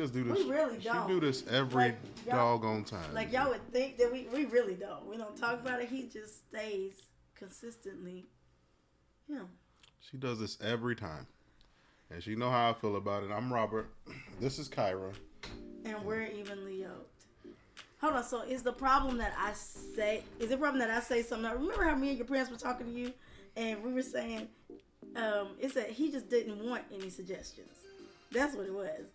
just do this. We really don't. She do this every doggone time. Like y'all would think that we really don't. We don't talk about it. He just stays consistently him. She does this every time. And she know how I feel about it. I'm Robert. This is Kyra. And we're evenly yoked. Hold on. So is the problem that I say? Is the problem that I say something? Remember how me and your parents were talking to you, and we were saying, it's that he just didn't want any suggestions. That's what it was.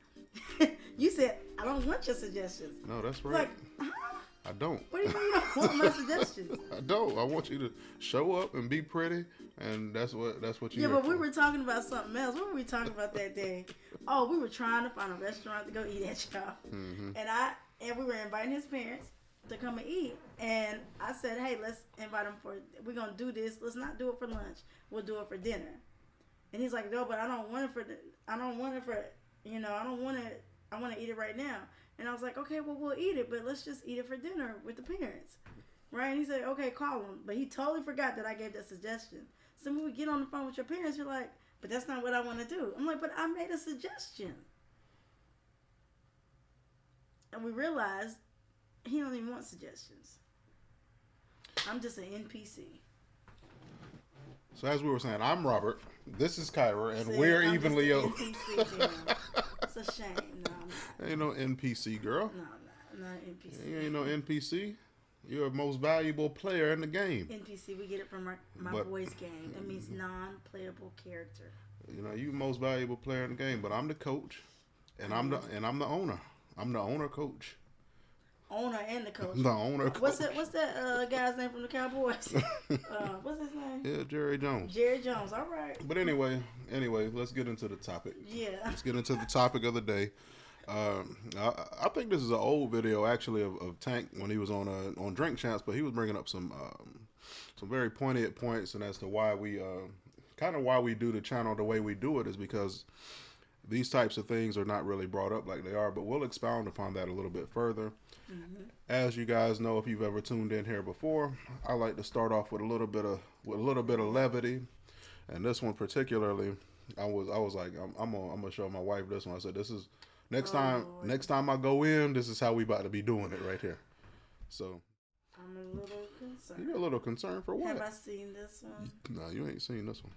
You said I don't want your suggestions. No, that's right. Like, huh? I don't. What do you mean you don't want my suggestions? I don't. I want you to show up and be pretty, and that's what you. Yeah, but we were talking about something else. What were we talking about that day? Oh, we were trying to find a restaurant to go eat at, y'all. Mm-hmm. And we were inviting his parents to come and eat. And I said, hey, let's invite them we're gonna do this. Let's not do it for lunch. We'll do it for dinner. And he's like, no, but I don't want it for I want to eat it right now. And I was like, okay, well, we'll eat it, but let's just eat it for dinner with the parents. Right? And he said, okay, call him. But he totally forgot that I gave that suggestion. So when we get on the phone with your parents, you're like, but that's not what I want to do. I'm like, but I made a suggestion. And we realized he don't even want suggestions. I'm just an NPC. So as we were saying, I'm Robert. This is Kyra, and we're evenly yoked. It's a shame. No, I'm not. Ain't no NPC, girl. No, I'm not an NPC. You ain't no NPC. You're the most valuable player in the game. NPC, we get it from my boys' game. It means non-playable character. You know, you the most valuable player in the game, but I'm the coach, and I'm the owner. I'm the owner coach. Owner and the coach. The owner coach. What's that guy's name from the Cowboys? What's his name? Yeah, Jerry Jones. Jerry Jones. All right. But anyway, let's get into the topic. Yeah. Let's get into the topic of the day. I think this is an old video actually of Tank when he was on Drink Champs, but he was bringing up some very poignant points, and as to why we why we do the channel the way we do it is because these types of things are not really brought up like they are, but we'll expound upon that a little bit further. Mm-hmm. As you guys know, if you've ever tuned in here before, I like to start off with a little bit of levity, and this one particularly, I was like, I'm gonna show my wife this one. I said, this is next time I go in, this is how we about to be doing it right here. So I'm a little concerned. You're a little concerned for what? Have I seen this one? No, you ain't seen this one.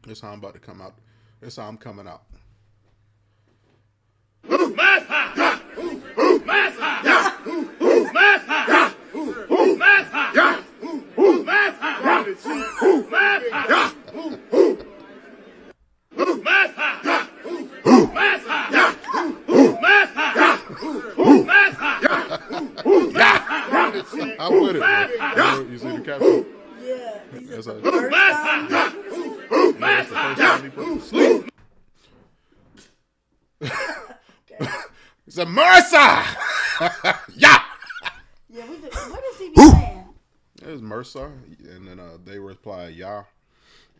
This how I'm about to come out. This how I'm coming out. I'm with it. Man. You see the caption? Yeah. That's the first time he put to sleep. Okay. It's a Mercer. Yeah. Yeah, what is he be saying? It's Mercer, and then they reply "ya,"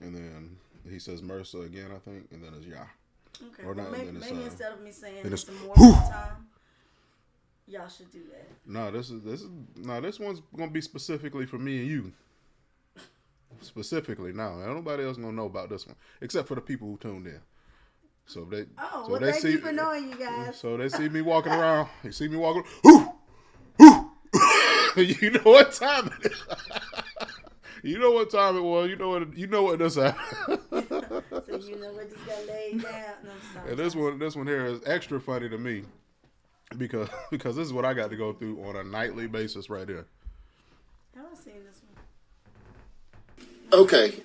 and then he says Mercer again, I think, and then it's "ya." Okay. Or not, maybe instead of me saying it's more time, y'all should do that. No, this one's gonna be specifically for me and you. Specifically, now nobody else gonna know about this one except for the people who tuned in. So they, thank you for knowing, you guys. So they see me walking around. They see me walking. Hoo, hoo. You know what time it is. You know what time it was. You know what this happened. So you know what just got laid down. No, sorry. And this one here is extra funny to me because this is what I got to go through on a nightly basis right here. Have I seen this one? Okay.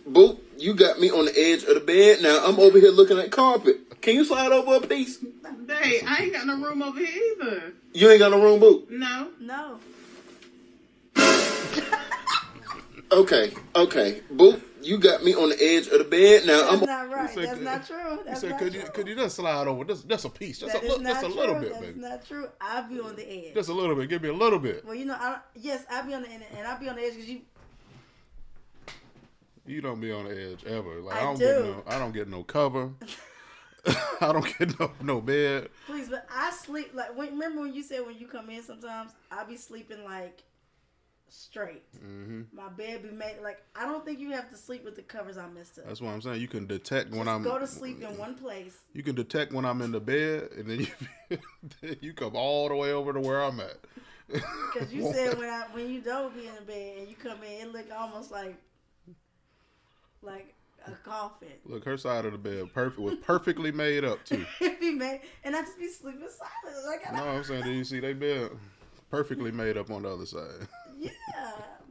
Boo, you got me on the edge of the bed. Now I'm over here looking at carpet. Can you slide over a piece? Hey, I ain't got no room over here either. You ain't got no room, Boo? No. Okay. Boo, you got me on the edge of the bed. Now That's not right. That's not true. He said, could you just slide over? Just a piece. Just a little bit, baby. That's not true. I'll be on the edge. Just a little bit. Give me a little bit. Well, I'll be on the end, and I'll be on the edge because you. You don't be on the edge ever. Like I do. I don't get no cover. I don't get no bed. Please, but I sleep like. Remember when you said when you come in sometimes I be sleeping like straight. My bed be made like I don't think you have to sleep with the covers I messed up. That's what I'm saying. You can detect when Just I'm go to sleep in one place. You can detect when I'm in the bed, and then you come all the way over to where I'm at. Because you said when you don't be in the bed and you come in, it look almost like a coffin. Look, her side of the bed was perfectly made up too. It be made, and I just be sleeping silent. Like, No, I'm saying, do you see they bed perfectly made up on the other side? Yeah,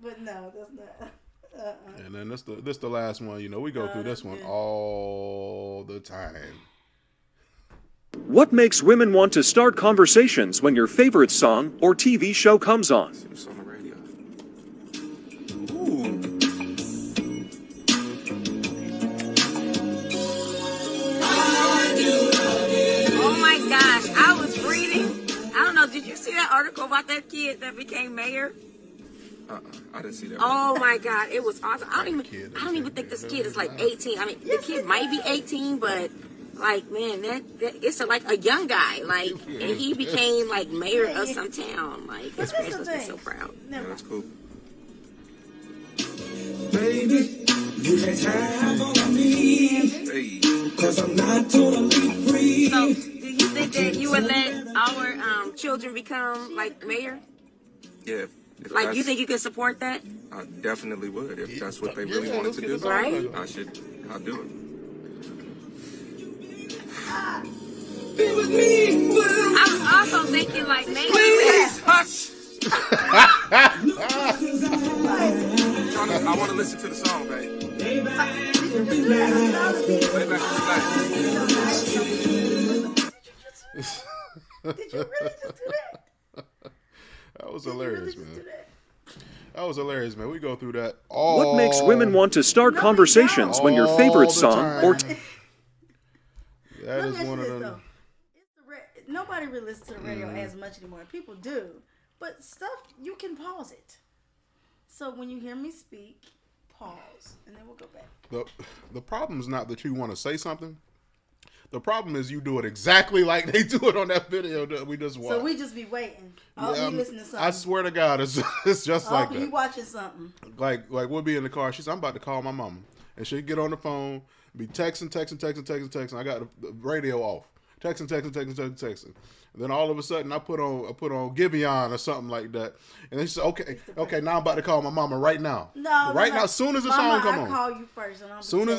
but no, that's not. And then this the last one. You know, we go through this one all the time. What makes women want to start conversations when your favorite song or TV show comes on? It's on the radio. Oh my gosh, I was reading. I don't know, did you see that article about that kid that became mayor? I didn't see that. Oh my god, it was awesome. I don't even think this kid is like 18. I mean, the kid might be 18, but like, man, that it's like a young guy, like, and he became like mayor of some town. Like, his parents must be so proud. Yeah, that's cool. Baby, you can have on me, Hey. 'cause I'm not totally free. So, do you think that you would let our children become like mayor? Yeah. If Like, that's- you think you can support that? I definitely would. If that's what they really wanted to do, Right? I'll do it. Be with me, I was also thinking like maybe. Hush! I want to listen to the song, babe. Play back Did you really just do that? That was Did you hilarious, really just man. do that? That was hilarious, man. We go through that all. What makes women want to start conversations when your favorite song or that Let is me ask one you of this, them. though. Nobody really listens to the radio as much anymore. People do. But stuff, you can pause it. So when you hear me speak, pause. And then we'll go back. The problem is not that you want to say something. The problem is you do it exactly like they do it on that video that we just watched. So we just be waiting. Oh, Yeah, you listening to something. I swear to God, it's just Oh, like you that. watching something. Like we'll be in the car. She's, I'm about to call my mama, and she'll get on the phone, be texting. I got the radio off, texting. And then all of a sudden, I put on Giveon or something like that, and then she said, "Okay, now I'm about to call my mama right now. No, right now, as soon as the song come on. I call you first. And Soon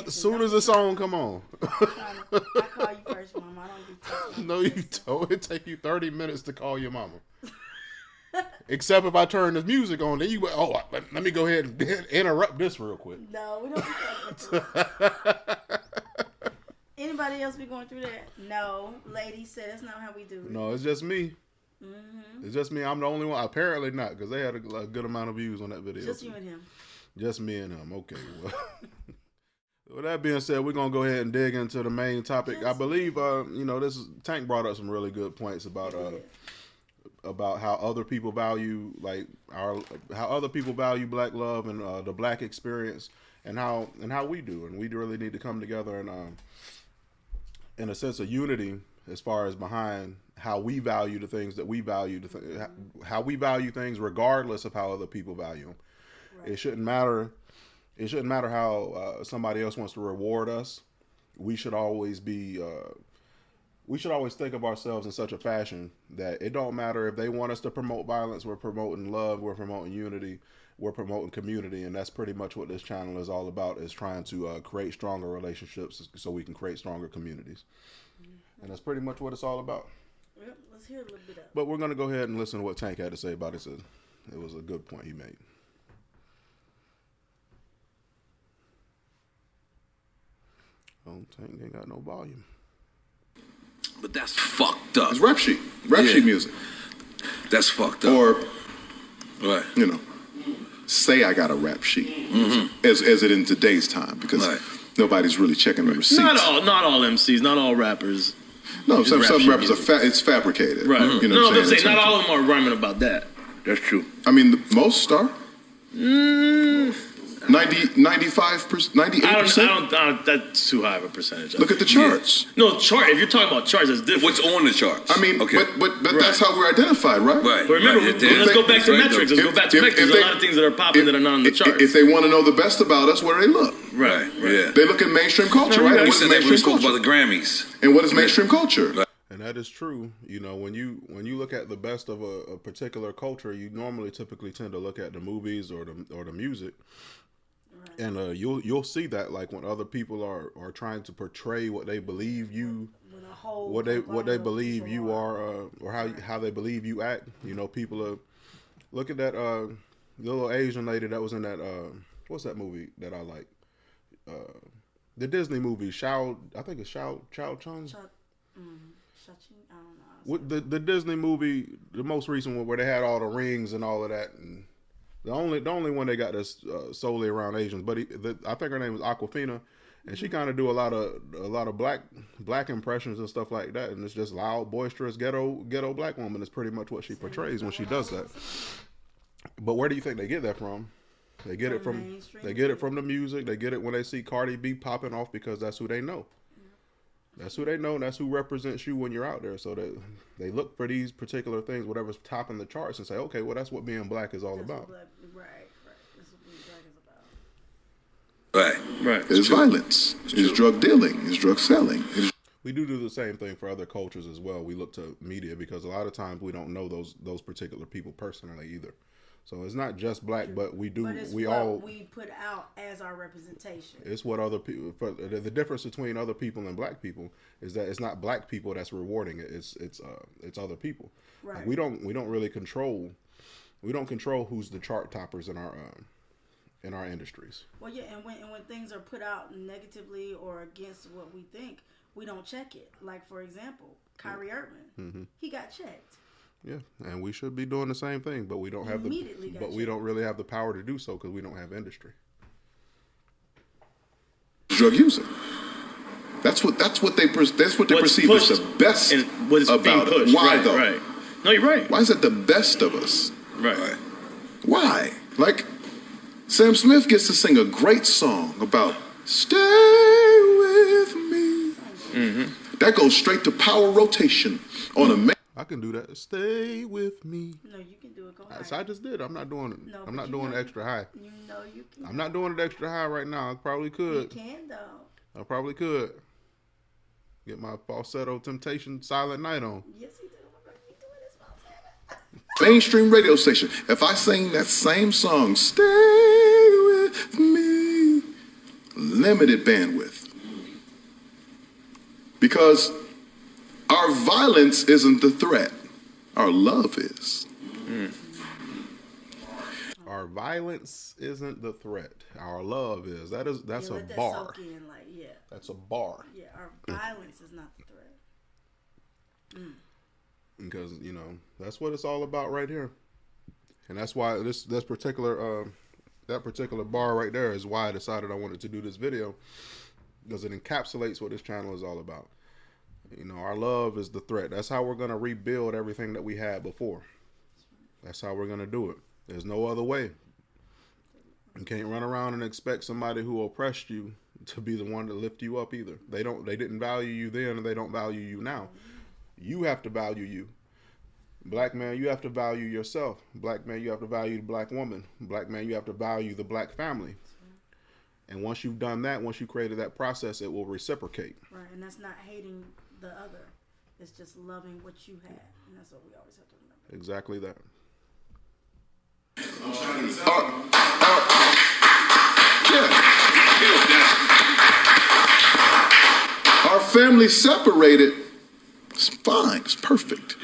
as the song come on. I call you first, Mama. I don't be texting. No, you don't. It take you 30 minutes to call your mama. Except if I turn this music on, then you let me go ahead and interrupt this real quick. No, we don't do that. Anybody else be going through that? No, lady said that's not how we do it. No, it's just me. Mm-hmm. It's just me. I'm the only one. Apparently not, because they had a good amount of views on that video. Just you and him. Just me and him. Okay. Well, with that being said, we're gonna go ahead and dig into the main topic. I believe, Tank brought up some really good points about how other people value how other people value black love and the black experience and how we do, and we really need to come together and in a sense of unity as far as behind how we value the things that we value, how we value things regardless of how other people value them. Right. It shouldn't matter how somebody else wants to reward us. We should always think of ourselves in such a fashion that it don't matter if they want us to promote violence. We're promoting love. We're promoting unity. We're promoting community, and that's pretty much what this channel is all about, is trying to create stronger relationships so we can create stronger communities. Mm-hmm. And that's pretty much what it's all about. Yep, let's hear a little bit of it. But we're going to go ahead and listen to what Tank had to say about it. It was a good point he made. Oh, Tank ain't got no volume. But that's fucked up. It's rap sheet music. That's fucked up. Or, right. Say I got a rap sheet, as it in today's time, because nobody's really checking the receipts. Not all MCs, not all rappers. No, some rappers it's fabricated. Right. You know what I'm saying? Not all of them are rhyming about that. That's true. I mean, most are. 95%, 98%. I don't. That's too high of a percentage. Look at the charts. No chart. If you're talking about charts, that's different. What's on the charts? I mean, okay. but that's how we're identified, right? Right. But remember, right. let's go back to metrics. Let's go back to metrics. There's a they- lot of things that are popping that are not on the charts. If they want to know the best about us, where do they look? Right. Yeah. They look at mainstream culture, No, right? you And We what is said that when we mainstream spoke about culture? the Grammys. And what is mainstream culture? And that is true. You know, when you look at the best of a particular culture, you normally typically tend to look at the movies or the music, and you'll see that, like, when other people are trying to portray what they believe you, With a whole what they conglomerate of believe people you are, or how they believe you act. You know, people are look at that little Asian lady that was in that what's that movie that I like, the Disney movie I think it's Chow Chung. I don't know. What the Disney movie, the most recent one where they had all the rings and all of that, and the only one they got that's solely around Asians. But I think her name was Aquafina, and she kind of do a lot of black impressions and stuff like that, and it's just loud, boisterous, ghetto black woman. Is pretty much what she portrays when she does that. But where do you think they get that from? They get it from the music. They get it when they see Cardi B popping off because that's who they know. That's who they know, and that's who represents you when you're out there. So they look for these particular things, whatever's topping the charts, and say, okay, well, that's what being black is all about. Right. That's what being black is about. Right. It's violence. It's drug dealing. It's drug selling. We do the same thing for other cultures as well. We look to media because a lot of times we don't know those particular people personally either. So it's not just black, but we do. But it's we what all we put out as our representation. It's what other people. The difference between other people and black people is that it's not black people that's rewarding it. It's other people. Right. Like we don't really control. We don't control who's the chart toppers in our industries. Well, yeah, and when things are put out negatively or against what we think, we don't check it. Like, for example, Kyrie Irving, he got checked. Yeah, and we should be doing the same thing, but we don't have we don't really have the power to do so because we don't have industry. Drug user. That's what they perceive as the best about it. Why though? Right. No, you're right. Why is it the best of us? Right. Why? Like, Sam Smith gets to sing a great song about "Stay with Me." Mm-hmm. That goes straight to power rotation on a. I can do that. Stay with me. No, you can do it. Go ahead. So I just did. I'm not doing it. No, I'm not you doing know it extra high. You know you can. I'm not doing it extra high right now. I probably could. You can though. I probably could. Get my falsetto temptation Silent Night on. Yes, he did. You doing this falsetto? Mainstream radio station. If I sing that same song, "Stay with Me," limited bandwidth. Because our violence isn't the threat. Our love is. Our violence isn't the threat. Our love is. That's a let that bar. soak in, like, yeah. That's a bar. Yeah, our violence is not the threat. Because that's what it's all about right here, and that's why this particular that particular bar right there is why I decided I wanted to do this video, because it encapsulates what this channel is all about. Our love is the threat. That's how we're gonna rebuild everything that we had before. That's how we're gonna do it. There's no other way. You can't run around and expect somebody who oppressed you to be the one to lift you up either. They didn't value you then, and they don't value you now. You have to value you. Black man, you have to value yourself. Black man, you have to value the black woman. Black man, you have to value the black family. And once you've done that, once you created that process, it will reciprocate. Right, and that's not hating the other. It's just loving what you have, and that's what we always have to remember. Exactly that. Our family separated. It's fine. It's perfect.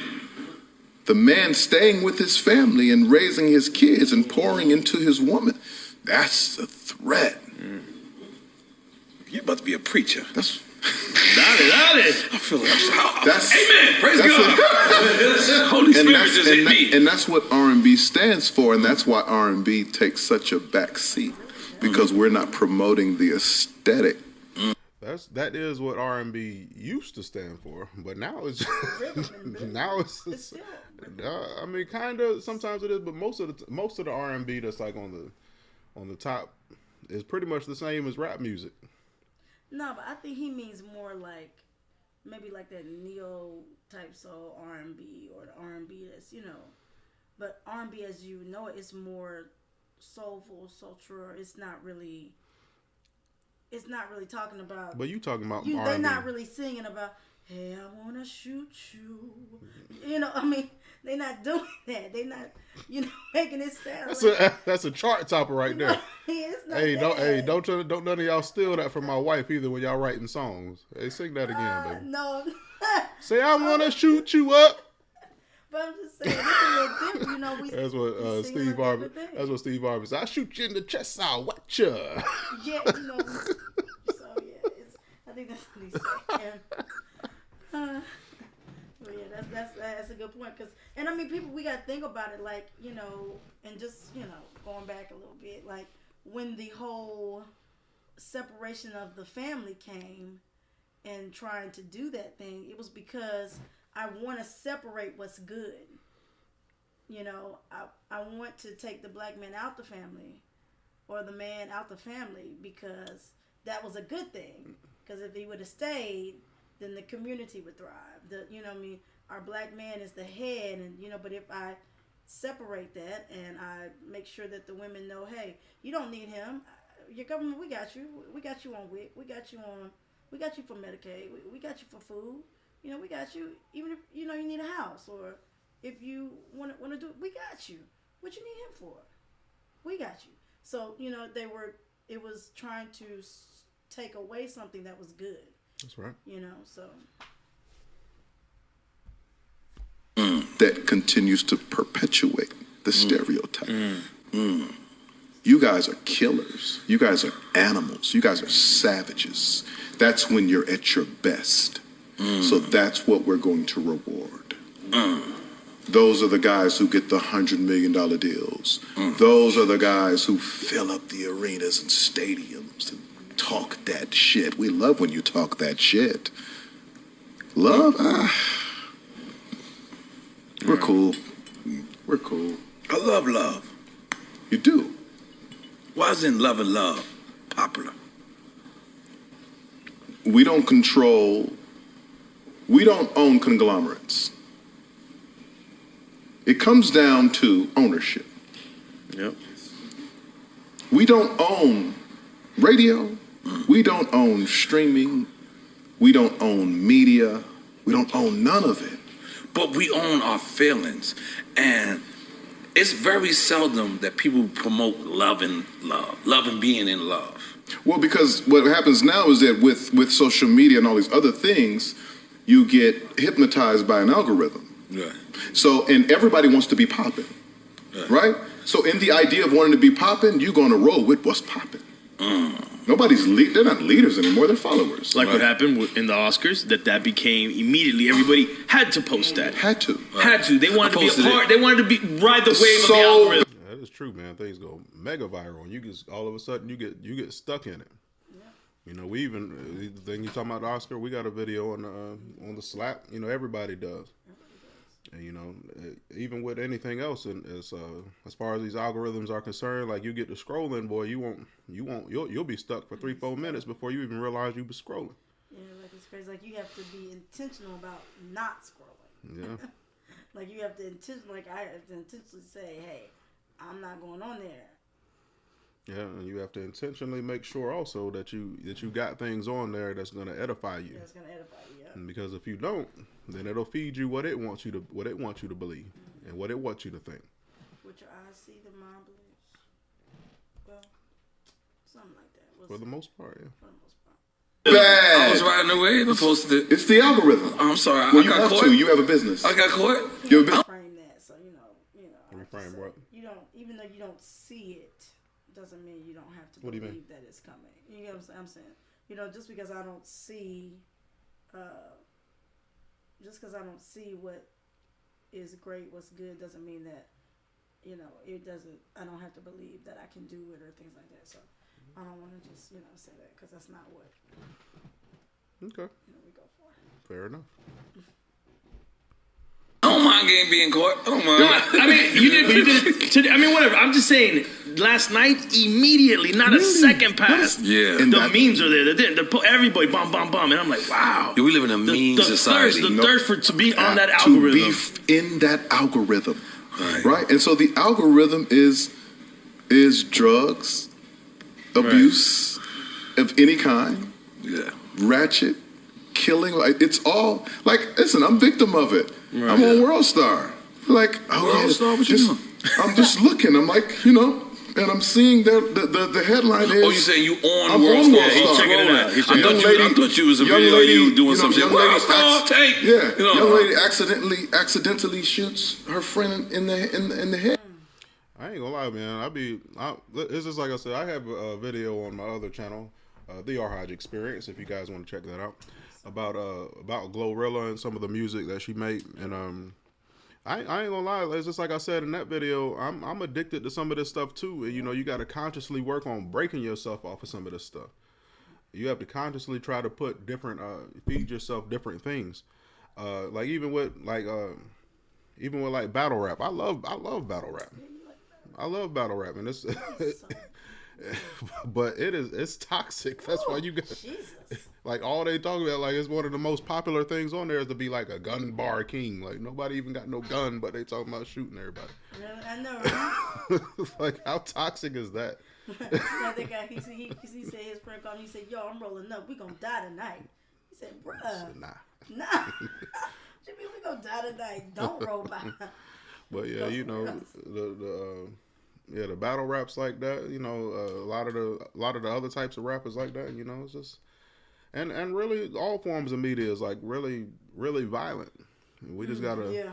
The man staying with his family and raising his kids and pouring into his woman. That's the threat. You're about to be a preacher. That's. Dale. I feel like that's amen. Praise God. Holy Spirit just hit me. And that's what R&B stands for, and that's why R&B takes such a back seat, because we're not promoting the aesthetic. That is what R&B used to stand for, but now it's I mean, kind of. Sometimes it is, but most of the R&B that's like on the top is pretty much the same as rap music. No, but I think he means more like maybe like that neo type soul R&B or the R&B that's but R&B as you know it's more soulful, sultral. It's not really talking about. But you talking about they're not really singing about. Hey, I wanna shoot you. I mean, they're not doing that. They're not, making it sound. That's a chart topper right there. It's not don't none of y'all steal that from my wife either when y'all writing songs. Hey, sing that again, baby. No. Say I wanna shoot you up. But I'm just saying, it's a little different. That's what Steve Harvey. That's what Steve Harvey said. I shoot you in the chest, I'll watch you. Yeah, So yeah, I think that's what he's saying. But yeah, that's a good point. And I mean, people, we gotta think about it, like and just going back a little bit, like when the whole separation of the family came, and trying to do that thing, it was because I want to separate what's good. I want to take the black man out the family, or the man out the family, because that was a good thing. Because if he would have stayed, then the community would thrive. Our black man is the head, and but if I separate that and I make sure that the women know, hey, you don't need him. Your government, we got you. We got you on WIC. We got you for Medicaid. We got you for food. We got you. Even if you need a house, or if you want to do it, we got you. What you need him for? We got you. So it was trying to take away something that was good. That's right. So. That continues to perpetuate the stereotype. You guys are killers. You guys are animals. You guys are savages. That's when you're at your best. So that's what we're going to reward. Those are the guys who get the $100 million deals. Those are the guys who fill up the arenas and stadiums and talk that shit. We love when you talk that shit. Love? We're cool. We're cool. I love love. You do? Why isn't Love and Love popular? We don't own conglomerates. It comes down to ownership. Yep. We don't own radio. We don't own streaming. We don't own media. We don't own none of it. But we own our feelings. And it's very seldom that people promote love and being in love. Well, because what happens now is that with social media and all these other things, you get hypnotized by an algorithm. Right. So, and everybody wants to be popping, right? So in the idea of wanting to be popping, you're going to roll with what's popping. They're not leaders anymore, they're followers. Like what happened in the Oscars, that became immediately, everybody had to post that. Had to. They wanted to be a part, they wanted to ride the wave of the algorithm. Yeah, that is true, man. Things go mega viral, and you just all of a sudden you get stuck in it. We even the thing you talking about the Oscar, we got a video on the Slack. Everybody does. And even with anything else, and as far as these algorithms are concerned, like you get to scrolling, boy, you'll be stuck for 3-4 minutes before you even realize you was scrolling. Yeah, like it's crazy. Like you have to be intentional about not scrolling. Yeah. Like you have to intentionally say, hey, I'm not going on there. Yeah, and you have to intentionally make sure also that you got things on there that's going to edify you. That's going to edify you. Yeah. And because if you don't, then it'll feed you what it wants you to believe and what it wants you to think. What your eyes see, the mind believes. Well, something like that. For the most part, yeah. For the most part. Bad. I was riding the wave. I posted it. It's the algorithm. I'm sorry. Well, I got caught. You have a business. I got caught. You have a business. Reframe that, so Reframe what? You don't, even though you don't see it, doesn't mean you don't have to What do you mean? believe that it's coming. You get what I'm saying? Just because I don't see, what is great, what's good, doesn't mean that, it doesn't. I don't have to believe that I can do it or things like that. So I don't want to just, say that because that's not what. Okay. We go for. Fair enough. I don't mind game being caught. I don't mind. No, I mean, you did. I mean, whatever. I'm just saying. Last night, immediately, not a second passed. Yeah. The memes are there. Everybody, bomb, bomb, bomb, and I'm like, wow. We live in a meme society. The thirst to be on that algorithm. To be in that algorithm, right? And so the algorithm is drugs, abuse of any kind, ratchet, killing. Like it's all like. Listen, I'm victim of it. Right. I'm on World Star. Like, World Star, what you doing? I'm just looking. I'm like, and I'm seeing the headline is. Oh, you saying you on I'm World on Star? World He's Star. checking it out. I thought you was a video of you doing some shit. World Star, take. Yeah, young lady accidentally shoots her friend in the head. I ain't gonna lie, man. It's just like I said. I have a video on my other channel, the R-Hodge Experience. If you guys want to check that out, about Glorilla and some of the music that she made, and I ain't gonna lie. It's just like I said in that video. I'm addicted to some of this stuff too. And you got to consciously work on breaking yourself off of some of this stuff. You have to consciously try to put different, feed yourself different things. Like even with battle rap. I love battle rap. I love battle rap, and it's but it's toxic. That's why you got like all they talk about. Like it's one of the most popular things on there is to be like a gun bar king. Like nobody even got no gun, but they talking about shooting everybody. I know, right? Like how toxic is that? Yeah, that guy, he said his friend called me. He said, "Yo, I'm rolling up. We gonna die tonight." He said, "Bruh, nah." Jimmy, we gonna die tonight. Don't roll by. But yeah, the battle raps like that. A lot of the other types of rappers like that. It's just and really all forms of media is like really really violent. We just gotta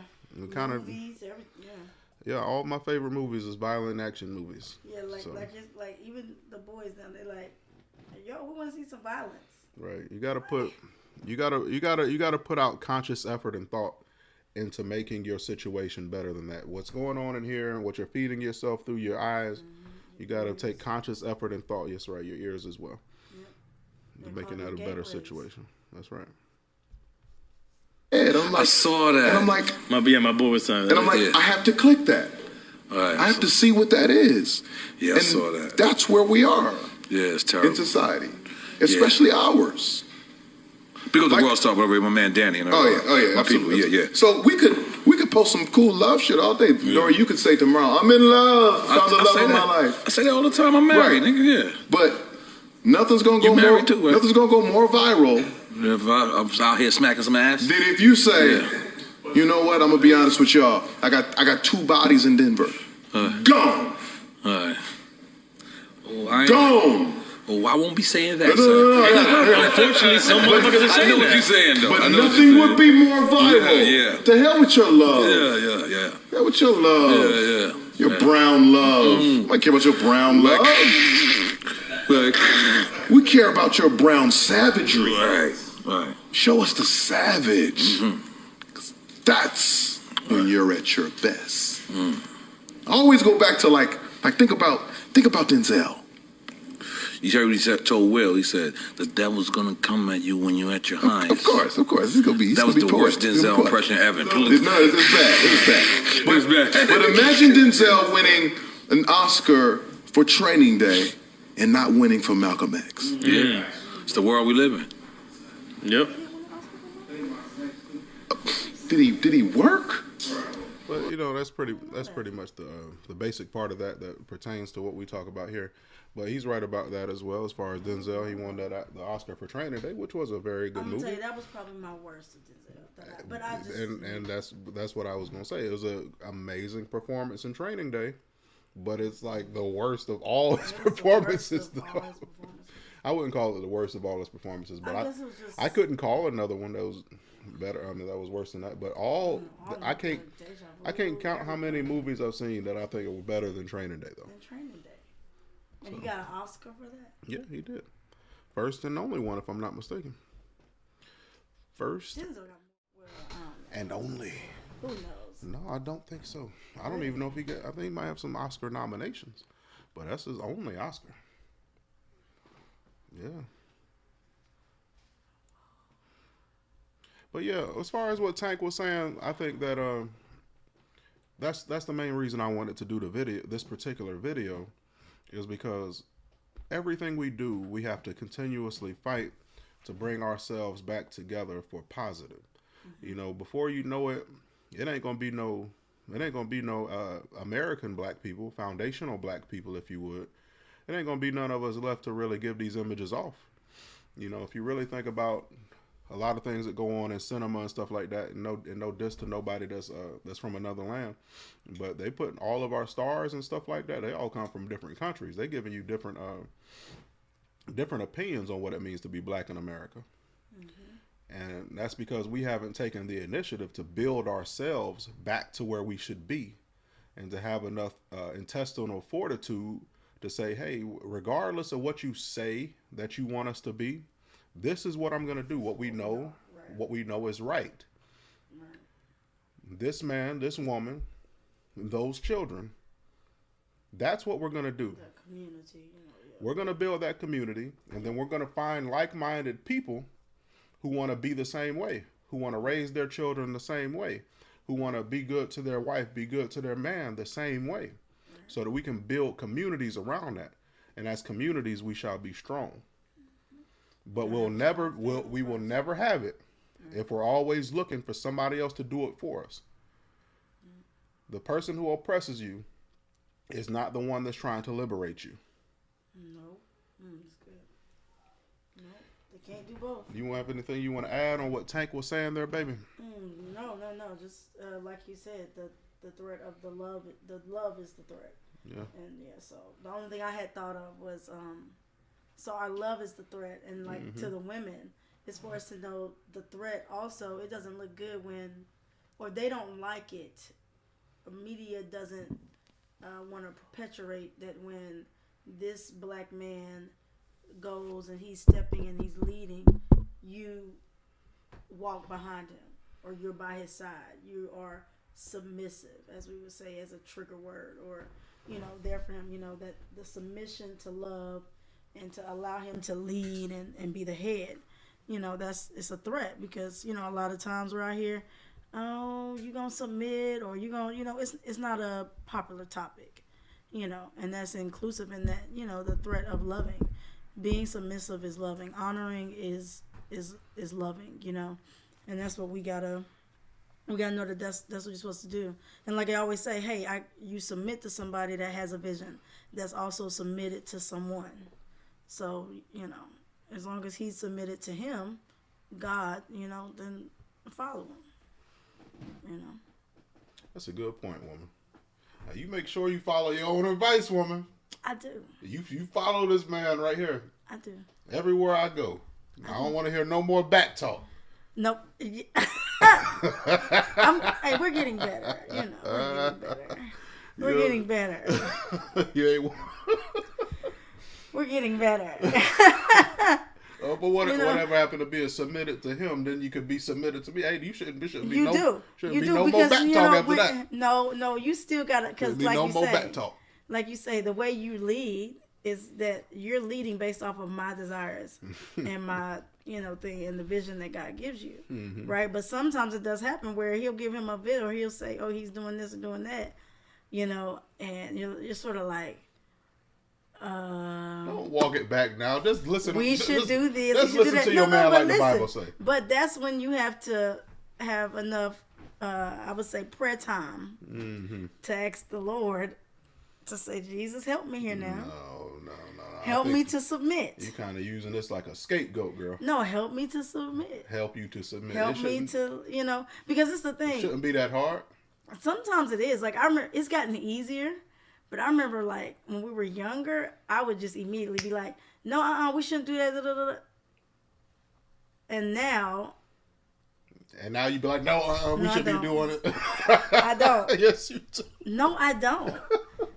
kind of all my favorite movies is violent action movies. Yeah, like even the boys now they're like, yo, we want to see some violence. Right. You gotta put out conscious effort and thought into making your situation better than that. What's going on in here and what you're feeding yourself through your eyes, you gotta take conscious effort and thought. Yes, right. Your ears as well. Yep. Making that a better situation. That's right. And I'm like, I saw that. And I'm like, my boy was saying that. And I'm like, I have to click that. Right, I have to see what that is. Yeah, and I saw that. That's where we are. Yeah, it's terrible. In society. Especially ours. Because the World Star, by the way, my man Danny. And my people, yeah. So we could post some cool love shit all day. Or you could say tomorrow, I'm in love, found the love of my life. I say that all the time. I'm married, nigga. Yeah. But nothing's gonna go more. Too, right? Nothing's gonna go more viral. If I was out here smacking some ass. Then if you say, you know what, I'm gonna be honest with y'all. I got 2 bodies in Denver. Gone. All right. Gone. Oh, I won't be saying that, sir. Unfortunately, some motherfuckers are saying that. I know what you're saying, though. But nothing would be more viral. Yeah. To hell with your love. Yeah. Hell with your love. Yeah. Your brown love. I don't care about your brown love. We care about your brown savagery. Right. Show us the savage. That's when you're at your best. I always go back to like think about Denzel. You heard what he told Will. He said, the devil's going to come at you when you're at your highest. Of course. That was the worst Denzel impression ever. No, it's bad. But imagine Denzel winning an Oscar for Training Day and not winning for Malcolm X. Yeah. It's the world we live in. Yep. Did he work? But that's pretty much the basic part of that pertains to what we talk about here. But he's right about that as well. As far as Denzel, he won the Oscar for Training Day, which was a very good movie. Tell you, that was probably my worst of Denzel. But I just and that's what I was gonna say. It was an amazing performance in Training Day, but it's like the worst of all his performances. I wouldn't call it the worst of all his performances, but I couldn't call another one that was better. I mean, that was worse than that. But I can't count how many movies I've seen that I think were better than Training Day though. Training Day. And he got an Oscar for that? Yeah, he did. First and only one, if I'm not mistaken. First and only. Who knows? No, I don't think so. I don't even know if he got. I think he might have some Oscar nominations, but that's his only Oscar. Yeah. But yeah, as far as what Tank was saying, I think that that's the main reason I wanted to do this particular video, is because everything we do, we have to continuously fight to bring ourselves back together for positive. You know, before you know it, it ain't gonna be no American black people, foundational black people, if you would. It ain't gonna be none of us left to really give these images off. You know, if you really think about a lot of things that go on in cinema and stuff like that, and no diss to nobody that's from another land, but they put all of our stars and stuff like that. They all come from different countries. They giving you different opinions on what it means to be black in America. And that's because we haven't taken the initiative to build ourselves back to where we should be, and to have enough intestinal fortitude to say, hey, regardless of what you say that you want us to be, this is what I'm going to do. What we know is right. This man, this woman, those children, that's what we're going to do. That community, We're going to build that community, and then we're going to find like-minded people who want to be the same way, who want to raise their children the same way, who want to be good to their wife, be good to their man the same way, so that we can build communities around that. And as communities, we shall be strong. But we will never have it if we're always looking for somebody else to do it for us. The person who oppresses you is not the one that's trying to liberate you. No. It's good. No, they can't do both. You have anything you want to add on what Tank was saying there, baby? No. Just like you said, the threat of the love is the threat. Yeah. And so the only thing I had thought of was so our love is the threat, and like to the women, it's for us to know the threat. Also, it doesn't look good when, or they don't like it. Media doesn't want to perpetuate that when this black man goes and he's stepping and he's leading, you walk behind him or you're by his side. You are submissive, as we would say, as a trigger word, or there for him. That the submission to love and to allow him to lead and be the head. It's a threat, because a lot of times we're out here, oh, you gonna submit, or you gonna, it's not a popular topic, and that's inclusive in that, the threat of loving. Being submissive is loving. Honoring is loving, and that's what we gotta know, that that's what you're supposed to do. And like I always say, hey, you submit to somebody that has a vision, that's also submitted to someone. So, as long as he's submitted to him, God, then follow him, That's a good point, woman. Now, you make sure you follow your own advice, woman. I do. You follow this man right here. I do. Everywhere I go. I don't want to hear no more back talk. Nope. Hey, we're getting better. We're getting better. You ain't. We're getting better. But whatever happened to being submitted to him, then you could be submitted to me. Hey, you shouldn't be no more back talk after that. No, you still gotta, because like no you more say, back talk. Like you say, the way you lead is that you're leading based off of my desires and my thing and the vision that God gives you, right? But sometimes it does happen where He'll give him a bit, or He'll say, oh, he's doing this and doing that, and you're sort of like, don't walk it back now. Just listen. We should do this. Let's listen to your man, like the Bible say. But that's when you have to have enough, I would say, prayer time to ask the Lord to say, Jesus, help me here now. No. Help me to submit. You're kind of using this like a scapegoat, girl. No, help me to submit. Help you to submit. Help me to, because it's the thing. It shouldn't be that hard. Sometimes it is. Like, I remember, it's gotten easier. But I remember, like, when we were younger, I would just immediately be like, no, we shouldn't do that. And now you be like, no, we should be doing it. I don't. Yes, you do. No, I don't.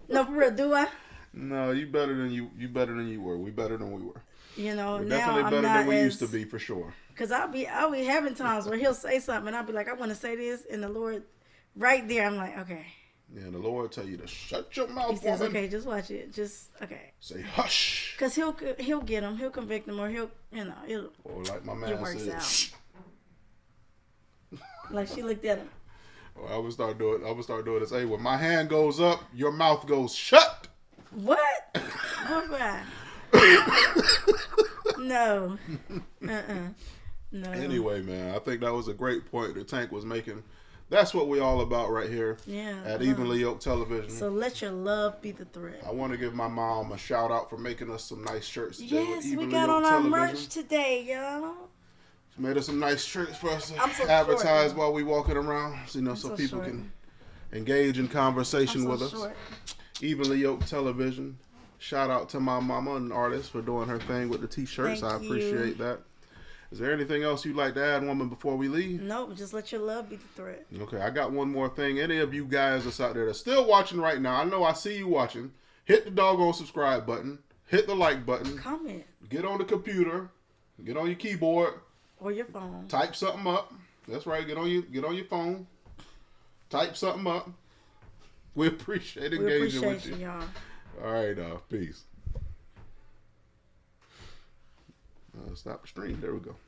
No, for real, do I? No, you better than you were. We better than we were. We're now definitely better than we used to be, for sure. Because I'll be having times where He'll say something, and I'll be like, I want to say this, and the Lord, right there, I'm like, okay. Yeah, and the Lord tell you to shut your mouth. He says, woman. okay, just watch it. Just, okay. Say hush. Because he'll get him. He'll convict him, or he'll, or like my man said, out. Like she looked at him. I would start doing this. Hey, when my hand goes up, your mouth goes shut. What? What? No. No. Anyway, man, I think that was a great point that Tank was making. That's what we all about right here at Evenly Yoked Television. So let your love be the thread. I want to give my mom a shout out for making us some nice shirts today. Yes, with we Evenly got Yoked on our Television. merch today, y'all. She made us some nice shirts for us to so advertise short, while we walking around, so people can engage in conversation with us. Evenly Yoked Television. Shout out to my mama, an artist, for doing her thing with the t-shirts. I appreciate that. Is there anything else you'd like to add, woman, before we leave? Nope, just let your love be the thread. Okay, I got one more thing. Any of you guys that's out there that's still watching right now, I know I see you watching. Hit the doggone subscribe button. Hit the like button. Comment. Get on the computer. Get on your keyboard. Or your phone. Type something up. That's right. Get on your phone. Type something up. We appreciate engaging with you. Y'all. All right, peace. Stop the stream. There we go.